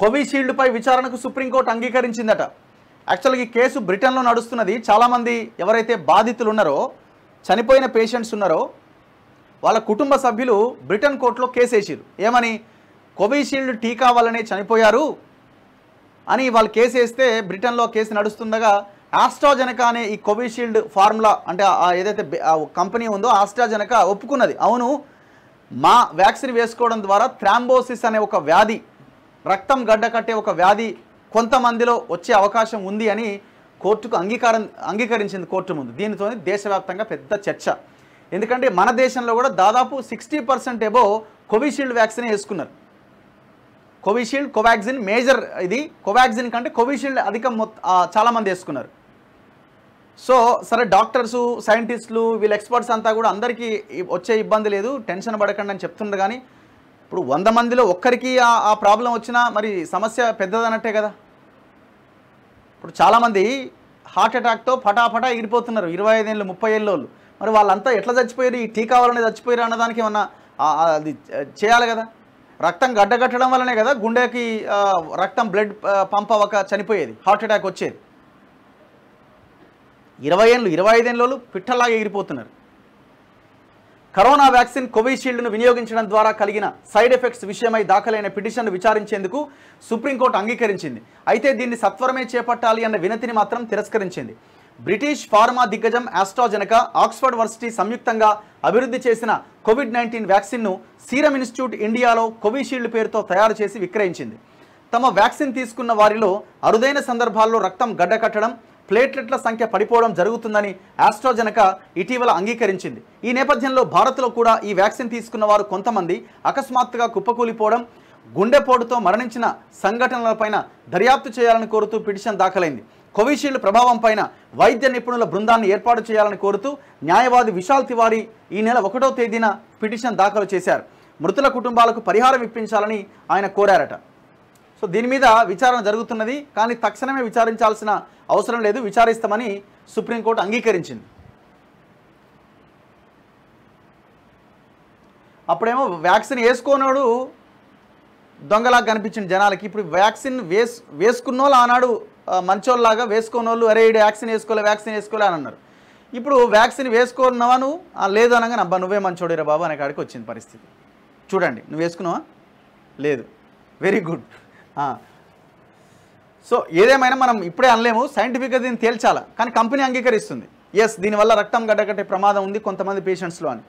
కోవిషీల్డ్పై విచారణకు సుప్రీంకోర్టు అంగీకరించిందట. యాక్చువల్గా ఈ కేసు బ్రిటన్లో నడుస్తున్నది. చాలామంది ఎవరైతే బాధితులు ఉన్నారో, చనిపోయిన పేషెంట్స్ ఉన్నారో వాళ్ళ కుటుంబ సభ్యులు బ్రిటన్ కోర్టులో కేసు వేసారు. ఏమని? కోవిషీల్డ్ టీకా వల్లనే చనిపోయారు అని వాళ్ళు కేసు వేస్తే బ్రిటన్లో కేసు నడుస్తుండగా ఆస్ట్రాజెనకా అనే ఈ కోవిషీల్డ్ ఫార్ములా అంటే ఏదైతే కంపెనీ ఉందో ఆస్ట్రాజెనకా ఒప్పుకున్నది, అవును మా వ్యాక్సిన్ వేసుకోవడం ద్వారా థ్రాంబోసిస్ అనే ఒక వ్యాధి, రక్తం గడ్డకట్టే ఒక వ్యాధి కొంతమందిలో వచ్చే అవకాశం ఉంది అని కోర్టుకు అంగీకరించింది కోర్టు ముందు. దీనితో దేశవ్యాప్తంగా పెద్ద చర్చ. ఎందుకంటే మన దేశంలో కూడా దాదాపు 60% ఎబో కోవిషీల్డ్ వ్యాక్సిన్ వేసుకున్నారు. కోవిషీల్డ్, కోవాక్సిన్ మేజర్, ఇది కోవాక్సిన్ కంటే కోవిషీల్డ్ అధికం చాలామంది వేసుకున్నారు. సో సరే, డాక్టర్సు, సైంటిస్టులు, వీళ్ళ ఎక్స్పర్ట్స్ అంతా కూడా అందరికీ వచ్చే ఇబ్బంది లేదు, టెన్షన్ పడకండి అని చెప్తున్నారు. కానీ ఇప్పుడు 100 మందిలో ఒక్కరికి ఆ ప్రాబ్లం వచ్చినా మరి సమస్య పెద్దదన్నట్టే కదా. ఇప్పుడు చాలామంది హార్ట్ అటాక్తో ఫటాఫటా ఎగిరిపోతున్నారు, 25 ఏళ్ళు 30 ఏళ్ళ వాళ్ళు. మరి వాళ్ళంతా ఎట్లా చచ్చిపోయారు? ఈ టీకా వల్లనే చచ్చిపోయారు అన్నదానికి ఏమన్నా అది చేయాలి కదా. రక్తం గడ్డగట్టడం వల్లనే కదా గుండెకి రక్తం బ్లడ్ పంప్ అవ్వక చనిపోయేది, హార్ట్ అటాక్ వచ్చేది. 20 ఏళ్ళు 25 ఏళ్ళు పిట్టలాగా ఎగిరిపోతున్నారు. కరోనా వ్యాక్సిన్ కోవిషీల్డ్ను వినియోగించడం ద్వారా కలిగిన సైడ్ ఎఫెక్ట్స్ విషయమై దాఖలైన పిటిషన్ను విచారించేందుకు సుప్రీంకోర్టు అంగీకరించింది. అయితే దీన్ని సత్వరమే చేపట్టాలి అన్న వినతిని మాత్రం తిరస్కరించింది. బ్రిటిష్ ఫార్మా దిగ్గజం ఆస్ట్రాజెనకా, ఆక్స్ఫర్డ్ వర్సిటీ సంయుక్తంగా అభివృద్ధి చేసిన కోవిడ్-19 వ్యాక్సిన్ను సీరం ఇన్స్టిట్యూట్ ఇండియాలో కోవిషీల్డ్ పేరుతో తయారు చేసి విక్రయించింది. తమ వ్యాక్సిన్ తీసుకున్న వారిలో అరుదైన సందర్భాల్లో రక్తం గడ్డకట్టడం, ప్లేట్లెట్ల సంఖ్య పడిపోవడం జరుగుతుందని ఆస్ట్రాజెనకా ఇటీవల అంగీకరించింది. ఈ నేపథ్యంలో భారత్లో కూడా ఈ వ్యాక్సిన్ తీసుకున్న వారు కొంతమంది అకస్మాత్తుగా కుప్పకూలిపోవడం, గుండెపోటుతో మరణించిన సంఘటనలపైన దర్యాప్తు చేయాలని కోరుతూ పిటిషన్ దాఖలైంది. కోవిషీల్డ్ ప్రభావం పైన వైద్య నిపుణుల బృందాన్ని ఏర్పాటు చేయాలని కోరుతూ న్యాయవాది విశాల్ తివారీ ఈ నెల 1వ తేదీన పిటిషన్ దాఖలు చేశారు. మృతుల కుటుంబాలకు పరిహారం ఇప్పించాలని ఆయన కోరారట. సో దీని మీద విచారణ జరుగుతున్నది, కానీ తక్షణమే విచారించాల్సిన అవసరం లేదు, విచారిస్తామని సుప్రీంకోర్టు అంగీకరించింది. అప్పుడేమో వ్యాక్సిన్ వేసుకోనోడు దొంగలాగా కనిపించింది జనాలకి. ఇప్పుడు వ్యాక్సిన్ వేసుకున్నోళ్ళు ఆనాడు మంచోళ్ళలాగా, వేసుకోనోళ్ళు అరే ఇడు వ్యాక్సిన్ వేసుకోలే అని అన్నారు. ఇప్పుడు వ్యాక్సిన్ వేసుకున్నావా నువ్వు? లేదు అనగా అబ్బా నువ్వే మంచోడిరా బాబు అనే కాడికి వచ్చింది పరిస్థితి. చూడండి, నువ్వు వేసుకున్నావా? లేదు, వెరీ గుడ్. సో ఏదేమైనా మనం ఇప్పుడే అనలేము, సైంటిఫిక్గా దీన్ని తేల్చాలా. కానీ కంపెనీ అంగీకరిస్తుంది, ఎస్ దీనివల్ల రక్తం గడ్డకట్టే ప్రమాదం ఉంది కొంతమంది పేషెంట్స్లో అని.